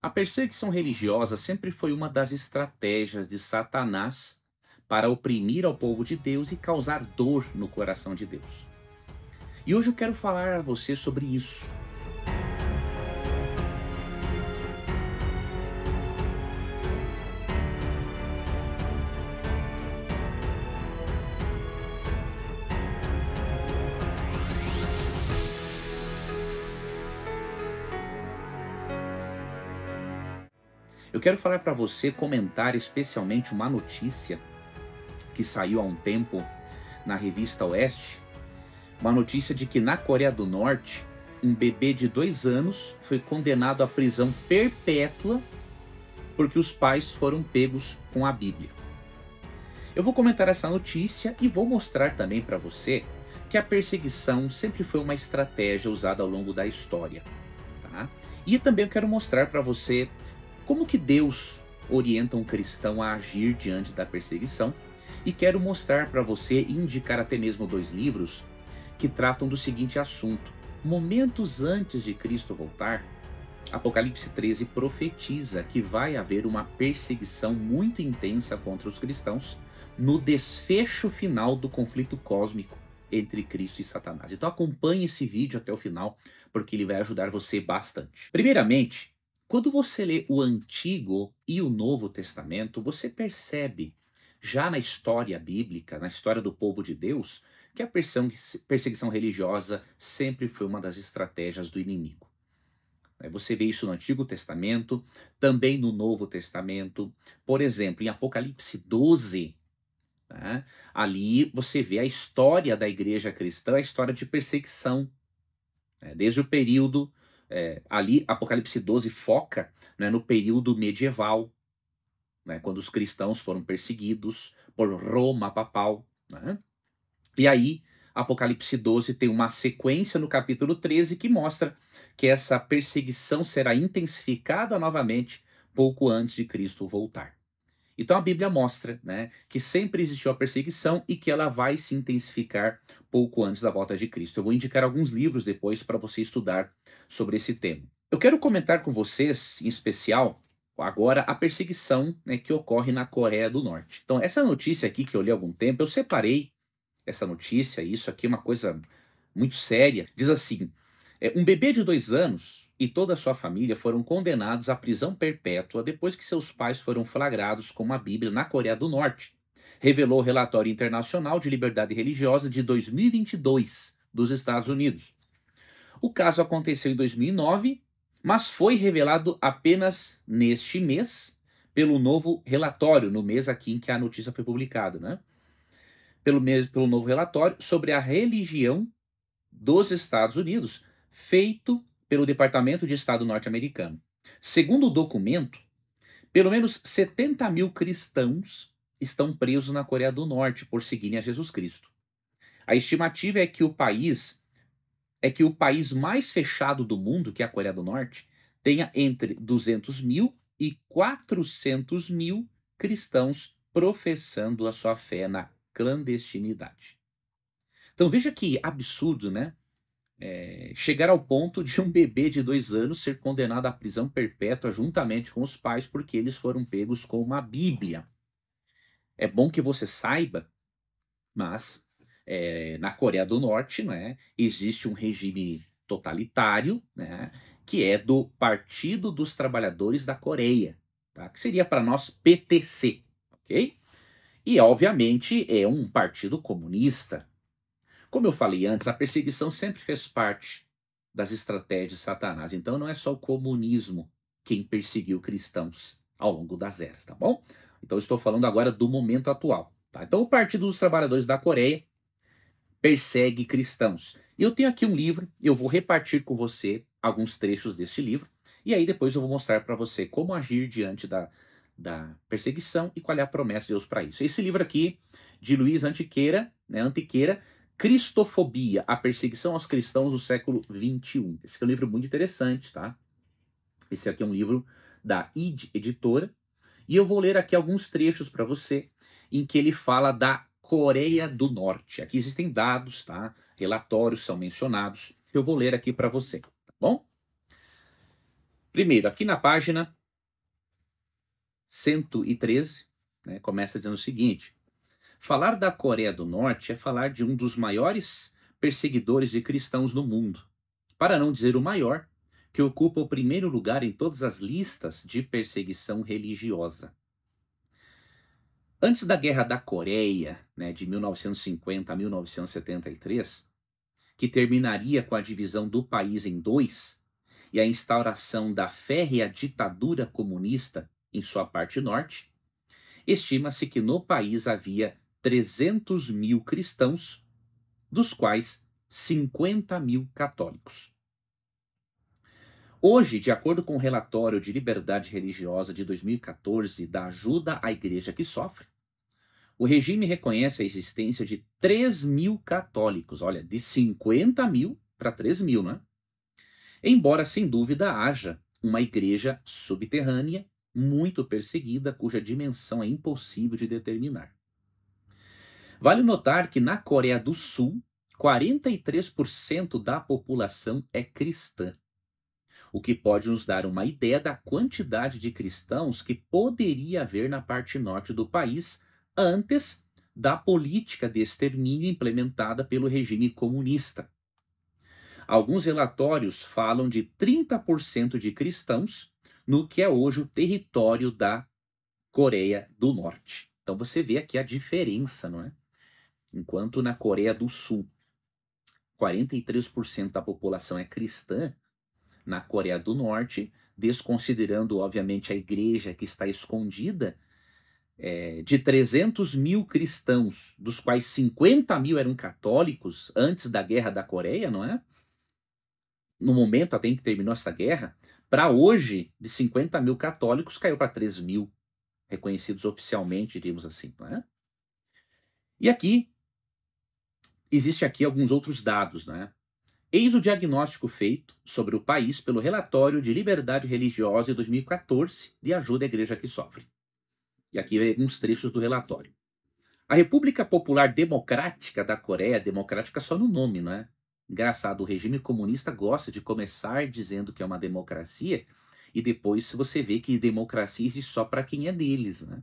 A perseguição religiosa sempre foi uma das estratégias de Satanás para oprimir ao povo de Deus e causar dor no coração de Deus. E hoje eu quero falar a você sobre isso. Eu quero falar para você, comentar especialmente uma notícia que saiu há um tempo na revista Oeste. Uma notícia de que na Coreia do Norte, um bebê de 2 anos foi condenado à prisão perpétua porque os pais foram pegos com a Bíblia. Eu vou comentar essa notícia e vou mostrar também para você que a perseguição sempre foi uma estratégia usada ao longo da história, tá? E também eu quero mostrar para você como que Deus orienta um cristão a agir diante da perseguição, e quero mostrar para você e indicar até mesmo 2 livros que tratam do seguinte assunto. Momentos antes de Cristo voltar, Apocalipse 13 profetiza que vai haver uma perseguição muito intensa contra os cristãos no desfecho final do conflito cósmico entre Cristo e Satanás. Então acompanhe esse vídeo até o final, porque ele vai ajudar você bastante. Primeiramente, quando você lê o Antigo e o Novo Testamento, você percebe, já na história bíblica, na história do povo de Deus, que a perseguição religiosa sempre foi uma das estratégias do inimigo. Você vê isso no Antigo Testamento, também no Novo Testamento. Por exemplo, em Apocalipse 12, né, ali você vê a história da igreja cristã, a história de perseguição, né, desde o período, ali Apocalipse 12 foca, né, no período medieval, né, quando os cristãos foram perseguidos por Roma papal, né? E aí, Apocalipse 12 tem uma sequência no capítulo 13 que mostra que essa perseguição será intensificada novamente pouco antes de Cristo voltar. Então a Bíblia mostra, né, que sempre existiu a perseguição e que ela vai se intensificar pouco antes da volta de Cristo. Eu vou indicar alguns livros depois para você estudar sobre esse tema. Eu quero comentar com vocês, em especial, agora a perseguição, né, que ocorre na Coreia do Norte. Então essa notícia aqui que eu li há algum tempo, eu separei essa notícia, isso aqui é uma coisa muito séria. Diz assim: um bebê de 2 anos e toda a sua família foram condenados à prisão perpétua depois que seus pais foram flagrados com uma Bíblia na Coreia do Norte, revelou o Relatório Internacional de Liberdade Religiosa de 2022 dos Estados Unidos. O caso aconteceu em 2009, mas foi revelado apenas neste mês pelo novo relatório, no mês aqui em que a notícia foi publicada, né? Pelo novo relatório sobre a religião dos Estados Unidos, feito pelo Departamento de Estado norte-americano. Segundo o documento, pelo menos 70 mil cristãos estão presos na Coreia do Norte por seguirem a Jesus Cristo. A estimativa é que o país mais fechado do mundo, que é a Coreia do Norte, tenha entre 200 mil e 400 mil cristãos professando a sua fé na clandestinidade. Então veja que absurdo, né? Chegar ao ponto de um bebê de 2 anos ser condenado à prisão perpétua juntamente com os pais porque eles foram pegos com uma Bíblia. É bom que você saiba, mas na Coreia do Norte, né, existe um regime totalitário, né, que é do Partido dos Trabalhadores da Coreia, tá? Que seria para nós PTC, ok? E obviamente é um partido comunista. Como eu falei antes, a perseguição sempre fez parte das estratégias de Satanás. Então não é só o comunismo quem perseguiu cristãos ao longo das eras, tá bom? Então eu estou falando agora do momento atual, tá? Então o Partido dos Trabalhadores da Coreia persegue cristãos. E eu tenho aqui um livro, eu vou repartir com você alguns trechos deste livro, e aí depois eu vou mostrar para você como agir diante da perseguição e qual é a promessa de Deus para isso. Esse livro aqui, de Luiz Antiqueira, né, Antequera, Cristofobia, a perseguição aos cristãos do século XXI. Esse é um livro muito interessante, tá? Esse aqui é um livro da ID Editora, e eu vou ler aqui alguns trechos para você, em que ele fala da Coreia do Norte. Aqui existem dados, tá? Relatórios são mencionados. Eu vou ler aqui para você, tá bom? Primeiro, aqui na página 113, né, começa dizendo o seguinte: falar da Coreia do Norte é falar de um dos maiores perseguidores de cristãos no mundo, para não dizer o maior, que ocupa o primeiro lugar em todas as listas de perseguição religiosa. Antes da Guerra da Coreia, né, de 1950 a 1973, que terminaria com a divisão do país em dois e a instauração da férrea ditadura comunista em sua parte norte, estima-se que no país havia 300 mil cristãos, dos quais 50 mil católicos. Hoje, de acordo com o relatório de liberdade religiosa de 2014 da Ajuda à Igreja que Sofre, o regime reconhece a existência de 3 mil católicos, olha, de 50 mil para 3 mil, né? Embora, sem dúvida, haja uma igreja subterrânea muito perseguida, cuja dimensão é impossível de determinar. Vale notar que na Coreia do Sul, 43% da população é cristã, o que pode nos dar uma ideia da quantidade de cristãos que poderia haver na parte norte do país antes da política de extermínio implementada pelo regime comunista. Alguns relatórios falam de 30% de cristãos no que é hoje o território da Coreia do Norte. Então você vê aqui a diferença, não é? Enquanto na Coreia do Sul 43% da população é cristã, na Coreia do Norte, desconsiderando obviamente a igreja que está escondida, de 300 mil cristãos, dos quais 50 mil eram católicos antes da Guerra da Coreia, não é? No momento até em que terminou essa guerra, para hoje, de 50 mil católicos, caiu para 3 mil reconhecidos oficialmente, diríamos assim, não é? E aqui, existe aqui alguns outros dados, né? Eis o diagnóstico feito sobre o país pelo Relatório de Liberdade Religiosa de 2014 de Ajuda à Igreja que Sofre. E aqui vem alguns trechos do relatório. A República Popular Democrática da Coreia, democrática só no nome, não é? Engraçado, o regime comunista gosta de começar dizendo que é uma democracia e depois você vê que democracia existe só para quem é deles, né?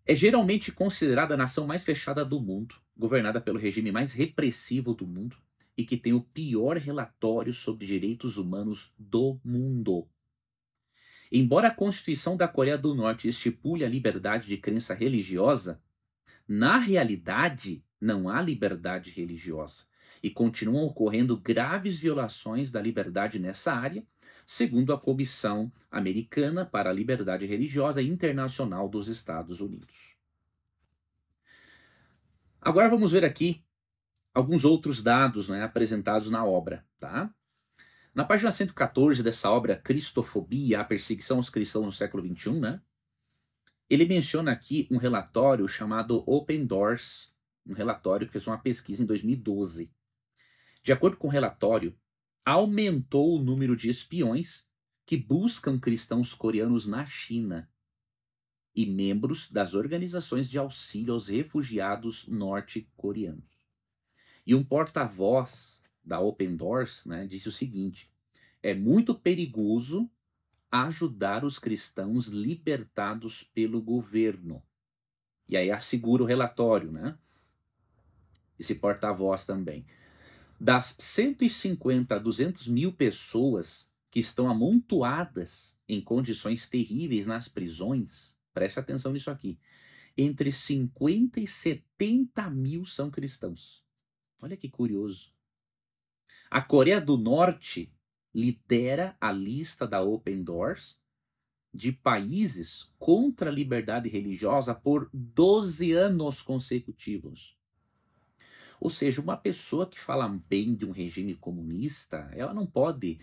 É geralmente considerada a nação mais fechada do mundo, governada pelo regime mais repressivo do mundo e que tem o pior relatório sobre direitos humanos do mundo. Embora a Constituição da Coreia do Norte estipule a liberdade de crença religiosa, na realidade não há liberdade religiosa e continuam ocorrendo graves violações da liberdade nessa área, segundo a Comissão Americana para a Liberdade Religiosa Internacional dos Estados Unidos. Agora vamos ver aqui alguns outros dados, né, apresentados na obra, tá? Na página 114 dessa obra, Cristofobia, a perseguição aos cristãos no século XXI, né? Ele menciona aqui um relatório chamado Open Doors, um relatório que fez uma pesquisa em 2012. De acordo com o relatório, aumentou o número de espiões que buscam cristãos coreanos na China e membros das organizações de auxílio aos refugiados norte-coreanos. E um porta-voz da Open Doors, né, disse o seguinte: é muito perigoso ajudar os cristãos libertados pelo governo. E aí assegura o relatório, né? Esse porta-voz também. Das 150 a 200 mil pessoas que estão amontoadas em condições terríveis nas prisões, preste atenção nisso aqui, entre 50 e 70 mil são cristãos. Olha que curioso. A Coreia do Norte lidera a lista da Open Doors de países contra a liberdade religiosa por 12 anos consecutivos. Ou seja, uma pessoa que fala bem de um regime comunista, ela não pode,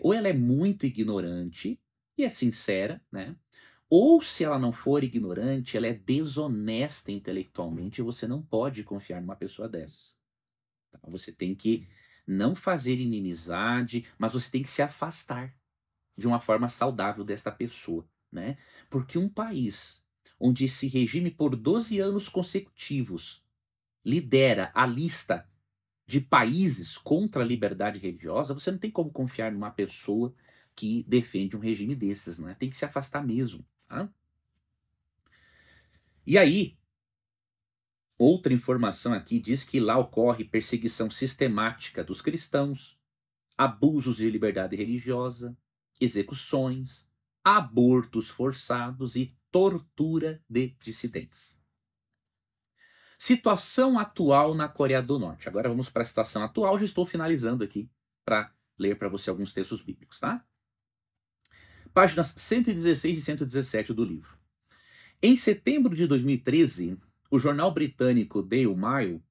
ou ela é muito ignorante e é sincera, né? Ou se ela não for ignorante, ela é desonesta intelectualmente e você não pode confiar numa pessoa dessas. Tá? Você tem que não fazer inimizade, mas você tem que se afastar de uma forma saudável desta pessoa, né? Porque um país onde esse regime por 12 anos consecutivos lidera a lista de países contra a liberdade religiosa, você não tem como confiar numa pessoa que defende um regime desses, né? Tem que se afastar mesmo, tá? E aí, outra informação aqui diz que lá ocorre perseguição sistemática dos cristãos, abusos de liberdade religiosa, execuções, abortos forçados e tortura de dissidentes. Situação atual na Coreia do Norte. Agora vamos para a situação atual. Já estou finalizando aqui para ler para você alguns textos bíblicos, tá? Páginas 116 e 117 do livro. Em setembro de 2013, o jornal britânico Daily Mail,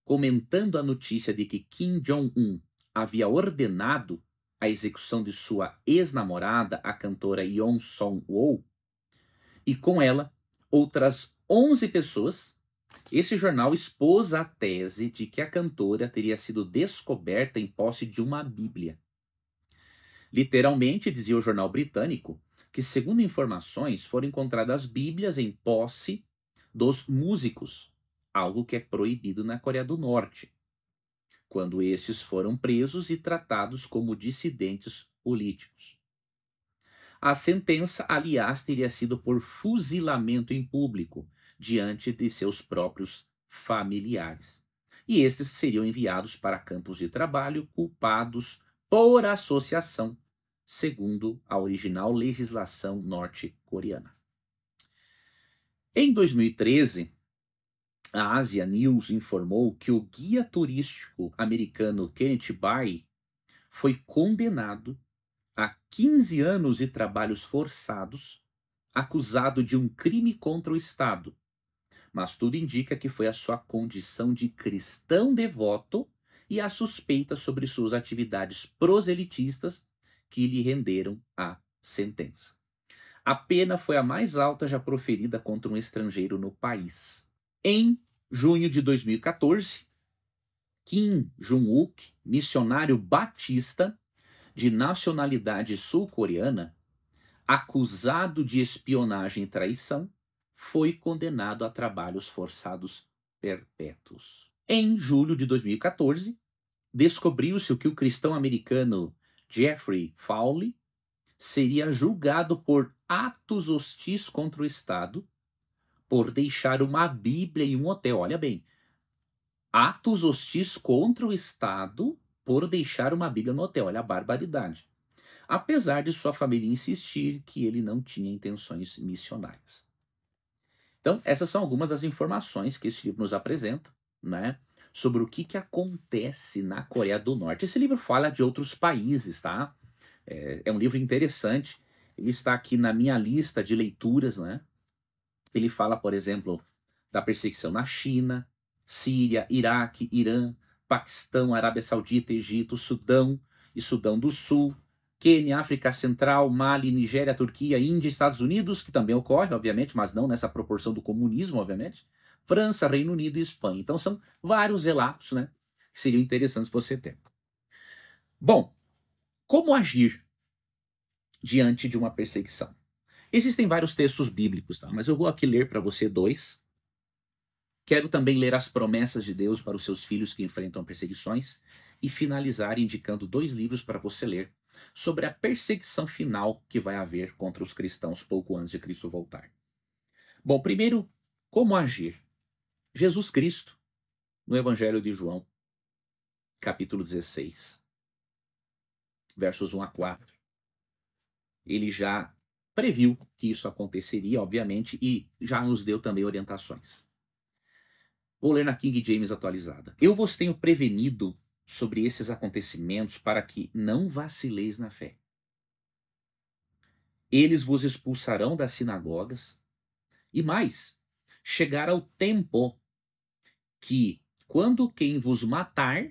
comentando a notícia de que Kim Jong-un havia ordenado a execução de sua ex-namorada, a cantora Yeon Song-woo, e com ela outras 11 pessoas, esse jornal expôs a tese de que a cantora teria sido descoberta em posse de uma Bíblia. Literalmente, dizia o jornal britânico, que, segundo informações, foram encontradas Bíblias em posse dos músicos, algo que é proibido na Coreia do Norte, quando estes foram presos e tratados como dissidentes políticos. A sentença, aliás, teria sido por fuzilamento em público, diante de seus próprios familiares. E estes seriam enviados para campos de trabalho culpados por associação, segundo a original legislação norte-coreana. Em 2013, a Asia News informou que o guia turístico americano Kenneth Bae foi condenado a 15 anos de trabalhos forçados, acusado de um crime contra o Estado. Mas tudo indica que foi a sua condição de cristão devoto e a suspeita sobre suas atividades proselitistas que lhe renderam a sentença. A pena foi a mais alta já proferida contra um estrangeiro no país. Em junho de 2014, Kim Jong-uk, missionário batista de nacionalidade sul-coreana, acusado de espionagem e traição, foi condenado a trabalhos forçados perpétuos. Em julho de 2014, descobriu-se que o cristão americano Jeffrey Fowler seria julgado por atos hostis contra o Estado por deixar uma Bíblia em um hotel. Olha bem, atos hostis contra o Estado por deixar uma Bíblia no hotel. Olha a barbaridade. Apesar de sua família insistir que ele não tinha intenções missionárias. Então, essas são algumas das informações que esse livro nos apresenta, né, sobre o que acontece na Coreia do Norte. Esse livro fala de outros países, tá? É um livro interessante. Ele está aqui na minha lista de leituras, né? Ele fala, por exemplo, da perseguição na China, Síria, Iraque, Irã, Paquistão, Arábia Saudita, Egito, Sudão e Sudão do Sul, Quênia, África Central, Mali, Nigéria, Turquia, Índia, Estados Unidos, que também ocorre, obviamente, mas não nessa proporção do comunismo, obviamente, França, Reino Unido e Espanha. Então são vários relatos, né, que seriam interessantes você ter. Bom, como agir diante de uma perseguição? Existem vários textos bíblicos, tá? Mas eu vou aqui ler para você dois. Quero também ler as promessas de Deus para os seus filhos que enfrentam perseguições e finalizar indicando dois livros para você ler sobre a perseguição final que vai haver contra os cristãos pouco antes de Cristo voltar. Bom, primeiro, como agir? Jesus Cristo, no Evangelho de João, capítulo 16, versos 1 a 4, ele já previu que isso aconteceria, obviamente, e já nos deu também orientações. Vou ler na King James atualizada. Eu vos tenho prevenido sobre esses acontecimentos para que não vacileis na fé. Eles vos expulsarão das sinagogas, e mais, chegará o tempo que, quando quem vos matar,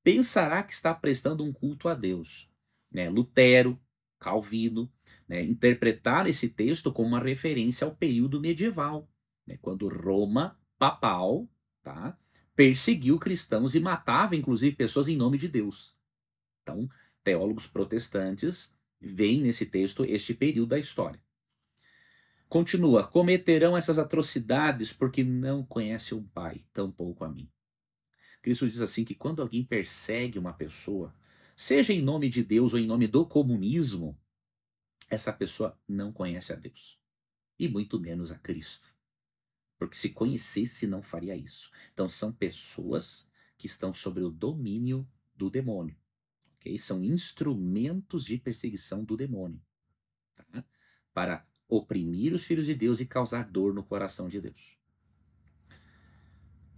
pensará que está prestando um culto a Deus. Né? Lutero, Calvino, né, interpretaram esse texto como uma referência ao período medieval, né, quando Roma papal, tá, perseguiu cristãos e matava, inclusive, pessoas em nome de Deus. Então, teólogos protestantes veem nesse texto este período da história. Continua, cometerão essas atrocidades porque não conhecem o Pai, tampouco a mim. Cristo diz assim que quando alguém persegue uma pessoa, seja em nome de Deus ou em nome do comunismo, essa pessoa não conhece a Deus. E muito menos a Cristo. Porque se conhecesse, não faria isso. Então são pessoas que estão sob o domínio do demônio. Okay? São instrumentos de perseguição do demônio. Tá? Para oprimir os filhos de Deus e causar dor no coração de Deus.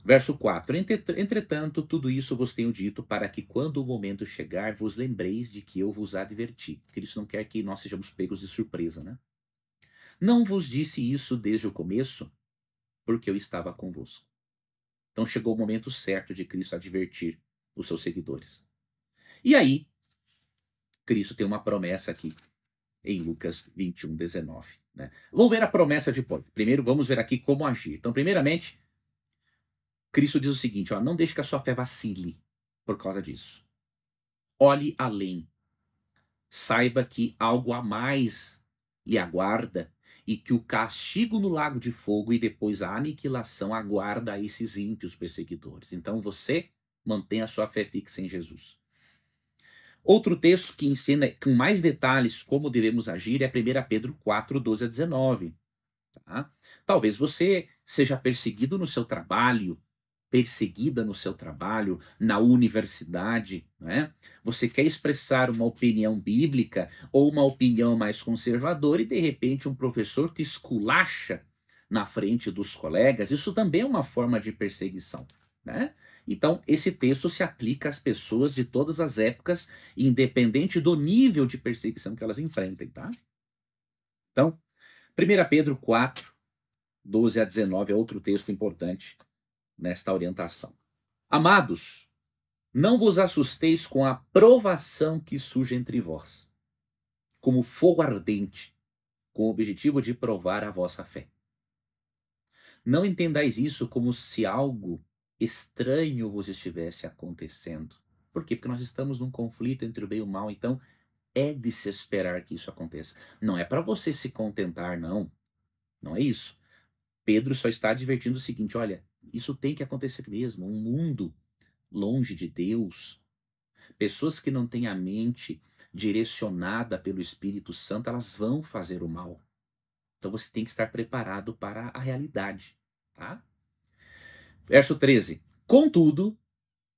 Verso 4. Entretanto, tudo isso vos tenho dito para que quando o momento chegar, vos lembreis de que eu vos adverti. Cristo não quer que nós sejamos pegos de surpresa, né? Não vos disse isso desde o começo, porque eu estava convosco. Então chegou o momento certo de Cristo advertir os seus seguidores. E aí, Cristo tem uma promessa aqui em Lucas 21, 19. Né? Vamos ver a promessa de Paulo. Primeiro, vamos ver aqui como agir. Então, primeiramente, Cristo diz o seguinte, ó, não deixe que a sua fé vacile por causa disso. Olhe além. Saiba que algo a mais lhe aguarda e que o castigo no lago de fogo e depois a aniquilação aguarda esses ímpios perseguidores. Então você mantém a sua fé fixa em Jesus. Outro texto que ensina com mais detalhes como devemos agir é 1 Pedro 4, 12 a 19. Tá? Talvez você seja perseguido no seu trabalho, perseguida no seu trabalho, na universidade, né? Você quer expressar uma opinião bíblica ou uma opinião mais conservadora e de repente um professor te esculacha na frente dos colegas. Isso também é uma forma de perseguição, né? Então, esse texto se aplica às pessoas de todas as épocas, independente do nível de perseguição que elas enfrentem, tá? Então, 1 Pedro 4, 12 a 19 é outro texto importante nesta orientação. Amados, não vos assusteis com a provação que surge entre vós, como fogo ardente, com o objetivo de provar a vossa fé. Não entendais isso como se algo estranho vos estivesse acontecendo. Por quê? Porque nós estamos num conflito entre o bem e o mal, então é de se esperar que isso aconteça. Não é para você se contentar, não. Não é isso. Pedro só está advertindo o seguinte, olha, isso tem que acontecer mesmo. Um mundo longe de Deus, pessoas que não têm a mente direcionada pelo Espírito Santo, elas vão fazer o mal. Então você tem que estar preparado para a realidade, tá? Verso 13. Contudo,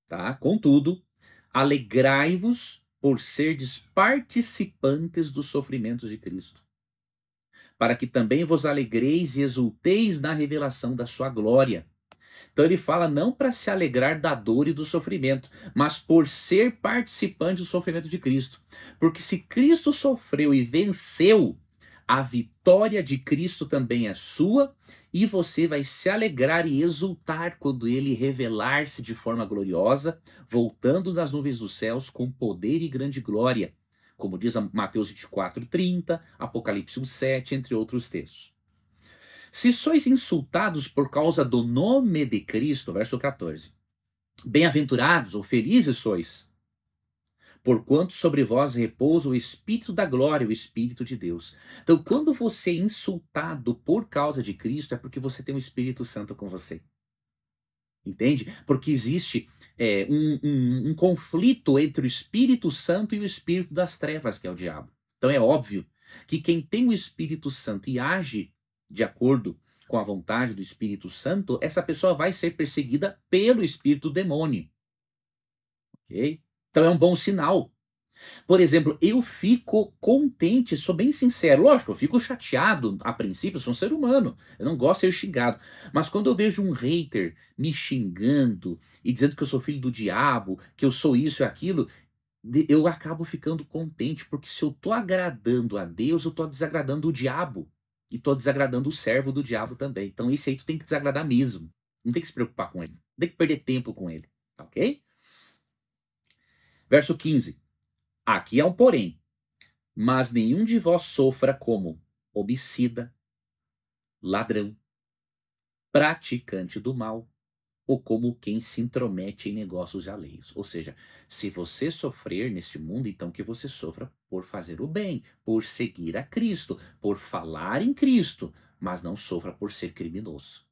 tá? Contudo, alegrai-vos por serdes participantes dos sofrimentos de Cristo, para que também vos alegreis e exulteis na revelação da sua glória. Então ele fala não para se alegrar da dor e do sofrimento, mas por ser participante do sofrimento de Cristo. Porque se Cristo sofreu e venceu, a vitória de Cristo também é sua, e você vai se alegrar e exultar quando ele revelar-se de forma gloriosa, voltando das nuvens dos céus com poder e grande glória, como diz Mateus 24, 30, Apocalipse 1:7, entre outros textos. Se sois insultados por causa do nome de Cristo, verso 14, bem-aventurados ou felizes sois, porquanto sobre vós repousa o Espírito da glória, o Espírito de Deus. Então, quando você é insultado por causa de Cristo, é porque você tem o Espírito Santo com você. Entende? Porque existe um conflito entre o Espírito Santo e o Espírito das trevas, que é o diabo. Então é óbvio que quem tem o Espírito Santo e age de acordo com a vontade do Espírito Santo, essa pessoa vai ser perseguida pelo espírito do demônio. Ok? Então é um bom sinal. Por exemplo, eu fico contente, sou bem sincero. Lógico, eu fico chateado a princípio, eu sou um ser humano. Eu não gosto de ser xingado. Mas quando eu vejo um hater me xingando e dizendo que eu sou filho do diabo, que eu sou isso e aquilo, eu acabo ficando contente, porque se eu tô agradando a Deus, eu tô desagradando o diabo. E tô desagradando o servo do diabo também. Então esse aí tu tem que desagradar mesmo. Não tem que se preocupar com ele. Não tem que perder tempo com ele. Ok? Verso 15. Aqui é um porém. Mas nenhum de vós sofra como homicida, ladrão, praticante do mal, ou como quem se intromete em negócios alheios. Ou seja, se você sofrer neste mundo, então que você sofra por fazer o bem, por seguir a Cristo, por falar em Cristo, mas não sofra por ser criminoso.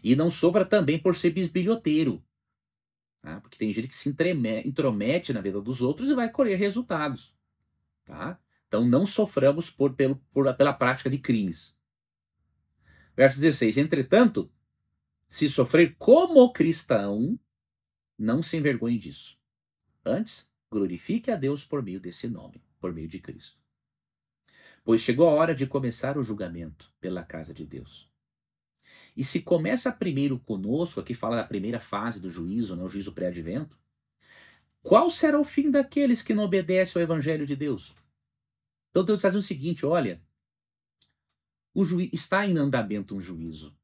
E não sofra também por ser bisbilhoteiro. tá? Porque tem gente que se intromete na vida dos outros e vai colher resultados, tá? Então não soframos pela prática de crimes. Verso 16: entretanto, se sofrer como cristão, não se envergonhe disso. Antes, glorifique a Deus por meio desse nome, por meio de Cristo. Pois chegou a hora de começar o julgamento pela casa de Deus. E se começa primeiro conosco, aqui fala da primeira fase do juízo, né, o juízo pré-advento, qual será o fim daqueles que não obedecem ao evangelho de Deus? Então Deus está dizendo o seguinte, olha, está em andamento um juízo.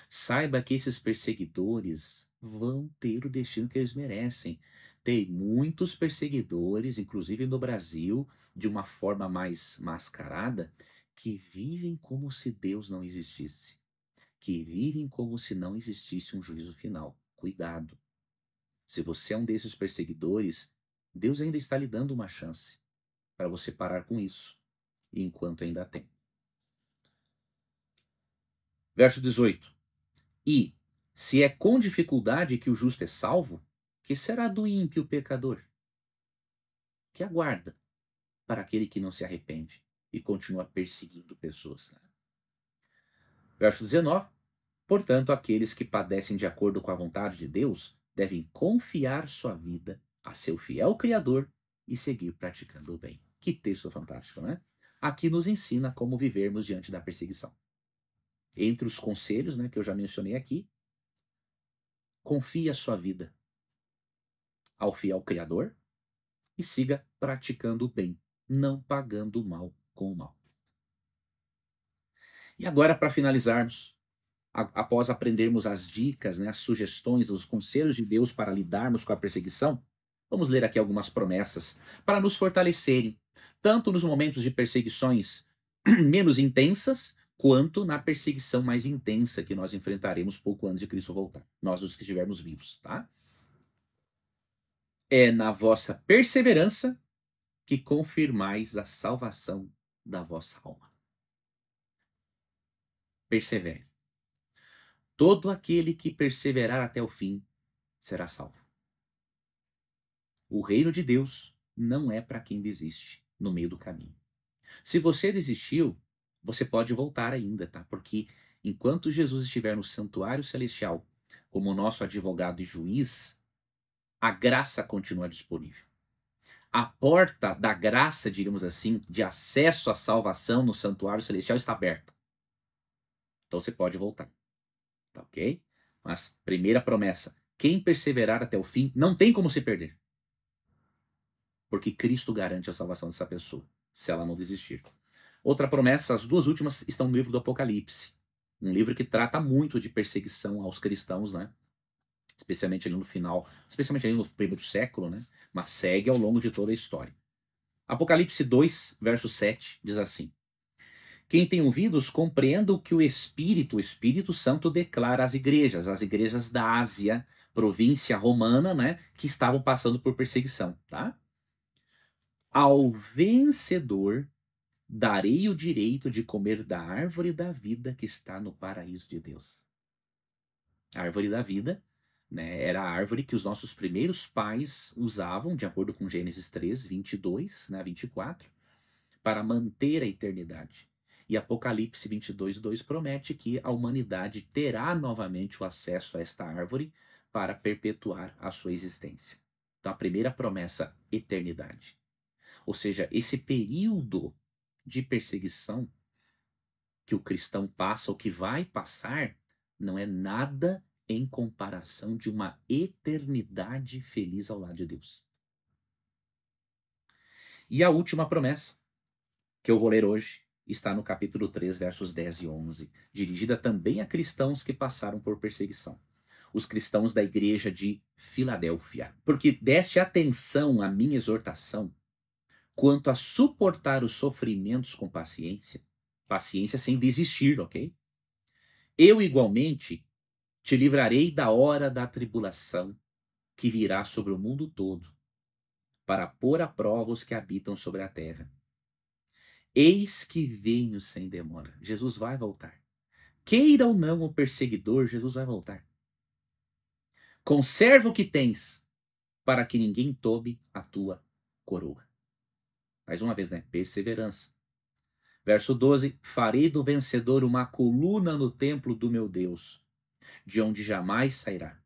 Saiba que esses perseguidores vão ter o destino que eles merecem. Tem muitos perseguidores, inclusive no Brasil, de uma forma mais mascarada, que vivem como se Deus não existisse. Que vivem como se não existisse um juízo final. Cuidado. Se você é um desses perseguidores, Deus ainda está lhe dando uma chance para você parar com isso, enquanto ainda tem. Verso 18. E, se é com dificuldade que o justo é salvo, que será do ímpio pecador? Que aguarda para aquele que não se arrepende e continua perseguindo pessoas. Verso 19. Portanto, aqueles que padecem de acordo com a vontade de Deus devem confiar sua vida a seu fiel Criador e seguir praticando o bem. Que texto fantástico, né? Aqui nos ensina como vivermos diante da perseguição. Entre os conselhos, né, que eu já mencionei aqui, confie a sua vida ao fiel Criador e siga praticando o bem, não pagando o mal com o mal. E agora, para finalizarmos, após aprendermos as dicas, né, as sugestões, os conselhos de Deus para lidarmos com a perseguição, vamos ler aqui algumas promessas para nos fortalecerem, tanto nos momentos de perseguições menos intensas, quanto na perseguição mais intensa que nós enfrentaremos pouco antes de Cristo voltar, nós os que estivermos vivos, tá? É na vossa perseverança que confirmais a salvação da vossa alma. Persevere. Todo aquele que perseverar até o fim será salvo. O reino de Deus não é para quem desiste no meio do caminho. Se você desistiu, você pode voltar ainda, tá? Porque enquanto Jesus estiver no santuário celestial como nosso advogado e juiz, a graça continua disponível. A porta da graça, digamos assim, de acesso à salvação no santuário celestial está aberta. Então você pode voltar. Tá ok? Mas, primeira promessa: quem perseverar até o fim não tem como se perder. Porque Cristo garante a salvação dessa pessoa, se ela não desistir. Outra promessa, as duas últimas estão no livro do Apocalipse. Um livro que trata muito de perseguição aos cristãos, né? Especialmente ali no final, especialmente ali no primeiro século, né? Mas segue ao longo de toda a história. Apocalipse 2, verso 7, diz assim: quem tem ouvidos, compreenda o que o Espírito Santo declara às igrejas da Ásia, província romana, né, que estavam passando por perseguição, tá? Ao vencedor darei o direito de comer da árvore da vida que está no paraíso de Deus. A árvore da vida, né, era a árvore que os nossos primeiros pais usavam, de acordo com Gênesis 3, 22, né, 24, para manter a eternidade. E Apocalipse 22, 2 promete que a humanidade terá novamente o acesso a esta árvore para perpetuar a sua existência. Então, a primeira promessa, eternidade. Ou seja, esse período de perseguição que o cristão passa, ou que vai passar, não é nada em comparação de uma eternidade feliz ao lado de Deus. E a última promessa, que eu vou ler hoje, está no capítulo 3, versos 10 e 11, dirigida também a cristãos que passaram por perseguição. Os cristãos da igreja de Filadélfia. Porque deste atenção à minha exortação, quanto a suportar os sofrimentos com paciência, paciência sem desistir, ok? Eu igualmente te livrarei da hora da tribulação que virá sobre o mundo todo, para pôr à prova os que habitam sobre a terra. Eis que venho sem demora. Jesus vai voltar. Queira ou não o perseguidor, Jesus vai voltar. Conserva o que tens, para que ninguém tome a tua coroa. Mais uma vez, né? Perseverança. Verso 12: farei do vencedor uma coluna no templo do meu Deus, de onde jamais sairá.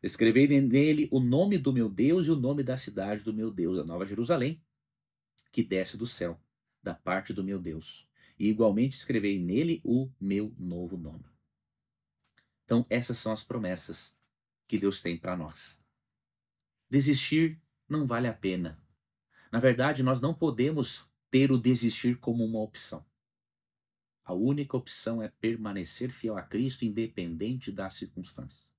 Escrevei nele o nome do meu Deus e o nome da cidade do meu Deus, a Nova Jerusalém, que desce do céu, da parte do meu Deus. E igualmente escrevei nele o meu novo nome. Então, essas são as promessas que Deus tem para nós. Desistir não vale a pena. Na verdade, nós não podemos ter o desistir como uma opção. A única opção é permanecer fiel a Cristo, independente das circunstâncias.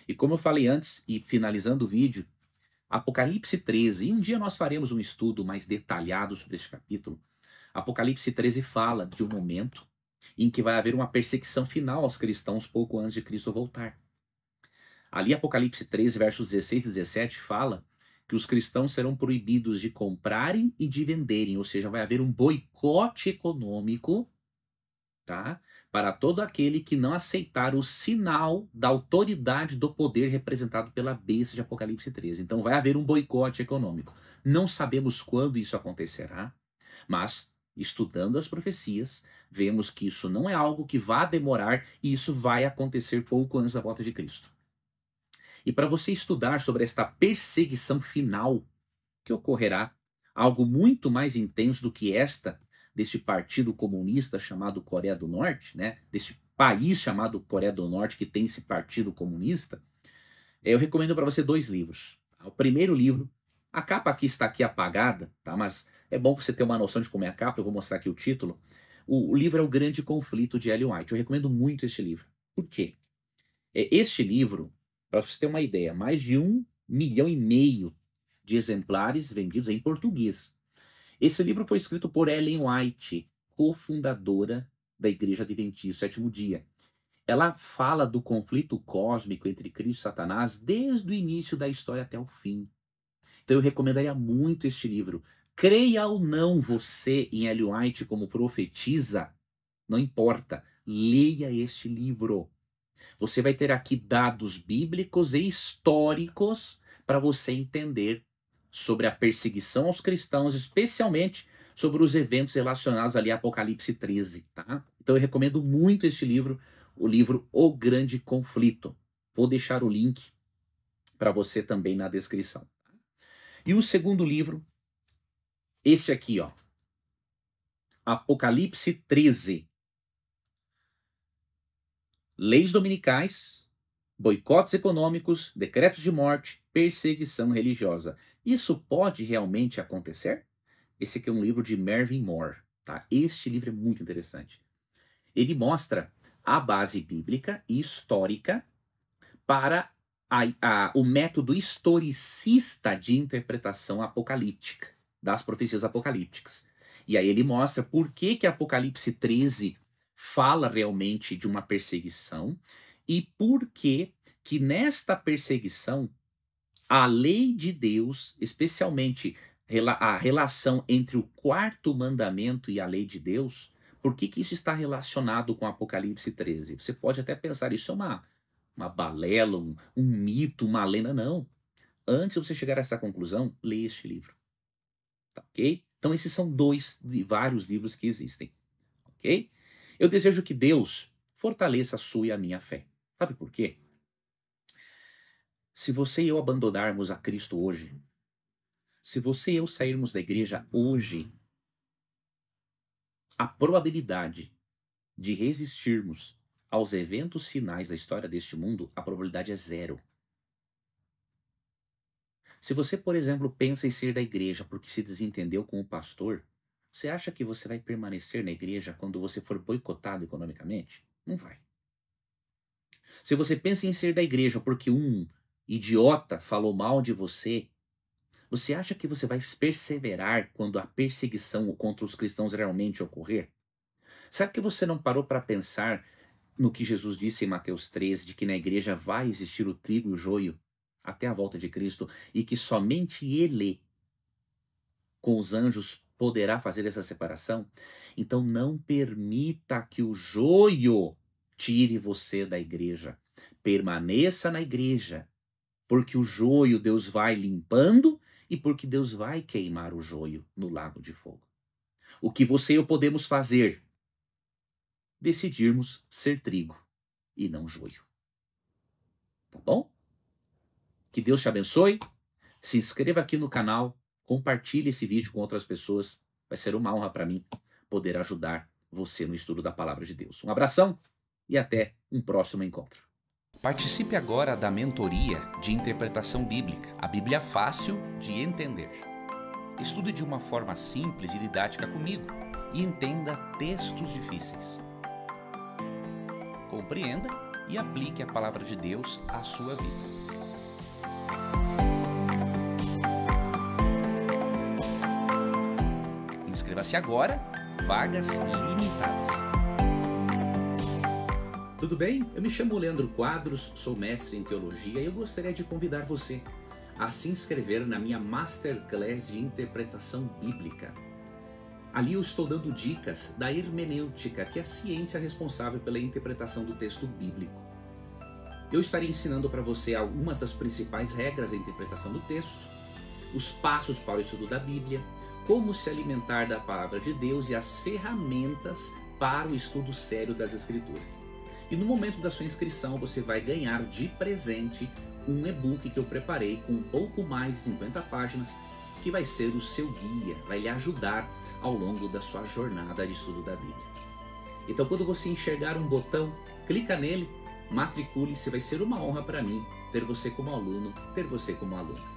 E como eu falei antes, e finalizando o vídeo, Apocalipse 13, e um dia nós faremos um estudo mais detalhado sobre este capítulo. Apocalipse 13 fala de um momento em que vai haver uma perseguição final aos cristãos pouco antes de Cristo voltar. Ali, Apocalipse 13, versos 16 e 17, fala que os cristãos serão proibidos de comprarem e de venderem, ou seja, vai haver um boicote econômico, tá? Para todo aquele que não aceitar o sinal da autoridade do poder representado pela besta de Apocalipse 13. Então vai haver um boicote econômico. Não sabemos quando isso acontecerá, mas estudando as profecias, vemos que isso não é algo que vá demorar e isso vai acontecer pouco antes da volta de Cristo. E para você estudar sobre esta perseguição final que ocorrerá, algo muito mais intenso do que esta deste partido comunista chamado Coreia do Norte, né? Deste país chamado Coreia do Norte que tem esse partido comunista, eu recomendo para você 2 livros. O primeiro livro, a capa aqui está aqui apagada, tá? Mas é bom você ter uma noção de como é a capa, eu vou mostrar aqui o título. O livro é O Grande Conflito de Ellen White. Eu recomendo muito este livro. Por quê? Este livro, para você ter uma ideia, mais de 1,5 milhão de exemplares vendidos em português. Esse livro foi escrito por Ellen White, cofundadora da Igreja Adventista do Sétimo Dia. Ela fala do conflito cósmico entre Cristo e Satanás desde o início da história até o fim. Então eu recomendaria muito este livro. Creia ou não você em Ellen White como profetiza, não importa, leia este livro. Você vai ter aqui dados bíblicos e históricos para você entender sobre a perseguição aos cristãos, especialmente sobre os eventos relacionados ali a Apocalipse 13, tá? Então eu recomendo muito este livro, o livro O Grande Conflito. Vou deixar o link para você também na descrição. E o segundo livro, esse aqui, ó, Apocalipse 13. Leis dominicais, boicotes econômicos, decretos de morte, perseguição religiosa. Isso pode realmente acontecer? Esse aqui é um livro de Mervyn Moore, tá? Este livro é muito interessante. Ele mostra a base bíblica e histórica para o método historicista de interpretação apocalíptica, das profecias apocalípticas. E aí ele mostra por que Apocalipse 13 fala realmente de uma perseguição e por que nesta perseguição a lei de Deus, especialmente a relação entre o quarto mandamento e a lei de Deus, por que isso está relacionado com Apocalipse 13? Você pode até pensar, isso é uma balela, um mito, uma lenda. Não. Antes de você chegar a essa conclusão, leia este livro. Tá, ok? Então esses são 2 de vários livros que existem. Ok? Eu desejo que Deus fortaleça a sua e a minha fé. Sabe por quê? Se você e eu abandonarmos a Cristo hoje, se você e eu sairmos da igreja hoje, a probabilidade de resistirmos aos eventos finais da história deste mundo, a probabilidade é 0. Se você, por exemplo, pensa em ser da igreja porque se desentendeu com o pastor, você acha que você vai permanecer na igreja quando você for boicotado economicamente? Não vai. Se você pensa em ser da igreja porque um idiota falou mal de você, você acha que você vai perseverar quando a perseguição contra os cristãos realmente ocorrer? Sabe que você não parou para pensar no que Jesus disse em Mateus 13, de que na igreja vai existir o trigo e o joio até a volta de Cristo e que somente Ele, com os anjos, poderá fazer essa separação? Então não permita que o joio tire você da igreja. Permaneça na igreja Porque o joio Deus vai limpando e porque Deus vai queimar o joio no lago de fogo. O que você e eu podemos fazer? Decidirmos ser trigo e não joio. Tá bom? Que Deus te abençoe. Se inscreva aqui no canal, compartilhe esse vídeo com outras pessoas. Vai ser uma honra para mim poder ajudar você no estudo da palavra de Deus. Um abração e até um próximo encontro. Participe agora da mentoria de interpretação bíblica, a Bíblia fácil de entender. Estude de uma forma simples e didática comigo e entenda textos difíceis. Compreenda e aplique a palavra de Deus à sua vida. Inscreva-se agora, vagas limitadas. Tudo bem? Eu me chamo Leandro Quadros, sou mestre em teologia e eu gostaria de convidar você a se inscrever na minha Masterclass de Interpretação Bíblica. Ali eu estou dando dicas da hermenêutica, que é a ciência responsável pela interpretação do texto bíblico. Eu estarei ensinando para você algumas das principais regras da interpretação do texto, os passos para o estudo da Bíblia, como se alimentar da palavra de Deus e as ferramentas para o estudo sério das Escrituras. E no momento da sua inscrição você vai ganhar de presente um e-book que eu preparei com um pouco mais de 50 páginas, que vai ser o seu guia, vai lhe ajudar ao longo da sua jornada de estudo da Bíblia. Então quando você enxergar um botão, clica nele, matricule-se, vai ser uma honra para mim ter você como aluno, ter você como aluna.